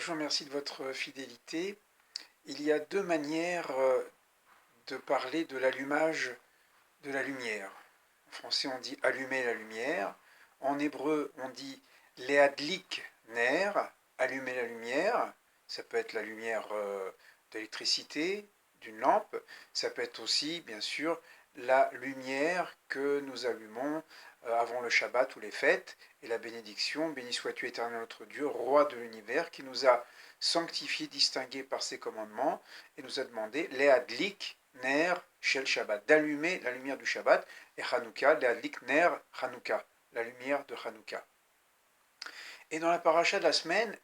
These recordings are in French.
Alors, je vous remercie de votre fidélité. Il y a deux manières de parler de l'allumage de la lumière. En français, on dit allumer la lumière. En hébreu, on dit leadlik ner, allumer la lumière. Ça peut être la lumière d'électricité, d'une lampe. Ça peut être aussi, bien sûr, la lumière que nous allumons avant le Shabbat ou les fêtes, et la bénédiction, béni sois-tu éternel notre Dieu, roi de l'univers, qui nous a sanctifiés, distingués par ses commandements, et nous a demandé, leadlik ner shel Shabbat, d'allumer la lumière du Shabbat, et Hanouka, leadlik ner Hanouka, la lumière de Hanouka. Et dans la paracha de la semaine,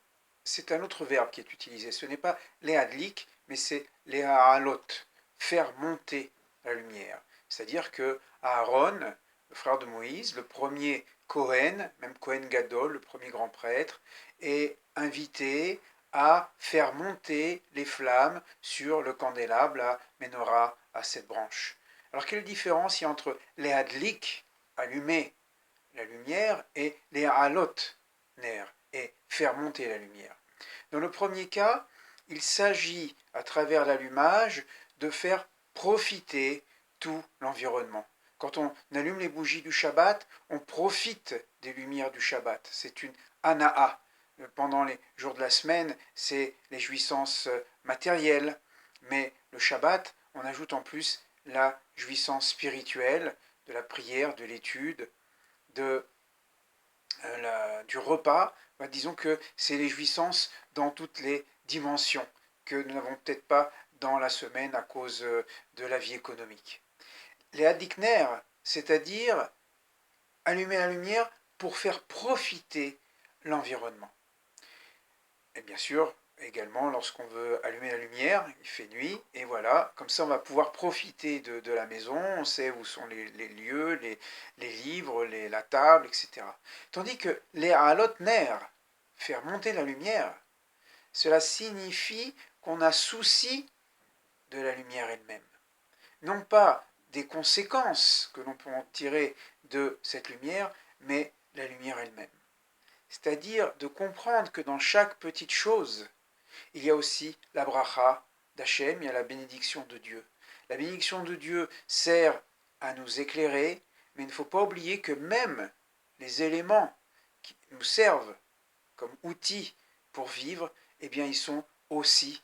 c'est un autre verbe qui est utilisé. Ce n'est pas leadlik, mais c'est lehalot, faire monter la lumière. C'est-à-dire que Aaron, le frère de Moïse, le premier Kohen, même Kohen Gadol, le premier grand prêtre, est invité à faire monter les flammes sur le candélabre, la menorah à 7 branches. Alors quelle différence il y a entre leadlik, allumer la lumière, et lehalot, ner, et faire monter la lumière? Dans le premier cas, il s'agit, à travers l'allumage, de faire profiter tout l'environnement. Quand on allume les bougies du Shabbat, on profite des lumières du Shabbat. C'est une ana'a. Pendant les jours de la semaine, c'est les jouissances matérielles. Mais le Shabbat, on ajoute en plus la jouissance spirituelle, de la prière, de l'étude, du repas. Disons que c'est les jouissances dans toutes les dimensions que nous n'avons peut-être pas dans la semaine à cause de la vie économique. Les hadikner, c'est-à-dire allumer la lumière pour faire profiter l'environnement. Et bien sûr, également, lorsqu'on veut allumer la lumière, il fait nuit, et voilà, comme ça on va pouvoir profiter de la maison, on sait où sont les lieux, les livres, la table, etc. Tandis que les halotner, faire monter la lumière, cela signifie qu'on a souci de la lumière elle-même. Non pas des conséquences que l'on peut en tirer de cette lumière, mais la lumière elle-même. C'est-à-dire de comprendre que dans chaque petite chose, il y a aussi la bracha d'Hachem, il y a la bénédiction de Dieu. La bénédiction de Dieu sert à nous éclairer, mais il ne faut pas oublier que même les éléments qui nous servent comme outils pour vivre, eh bien, ils sont aussi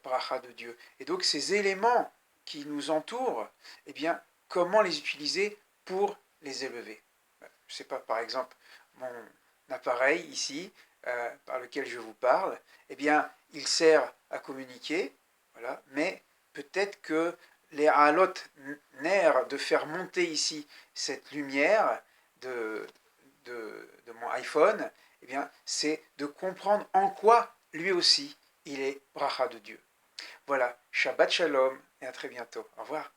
bracha de Dieu. Et donc, ces éléments qui nous entourent, eh bien, comment les utiliser pour les élever? Je ne sais pas, par exemple, mon appareil ici, par lequel je vous parle, eh bien, il sert à communiquer, voilà, mais peut-être que les halot ner, de faire monter ici cette lumière de mon iPhone, eh bien, c'est de comprendre en quoi, lui aussi, il est bracha de Dieu. Voilà, Shabbat Shalom, et à très bientôt. Au revoir.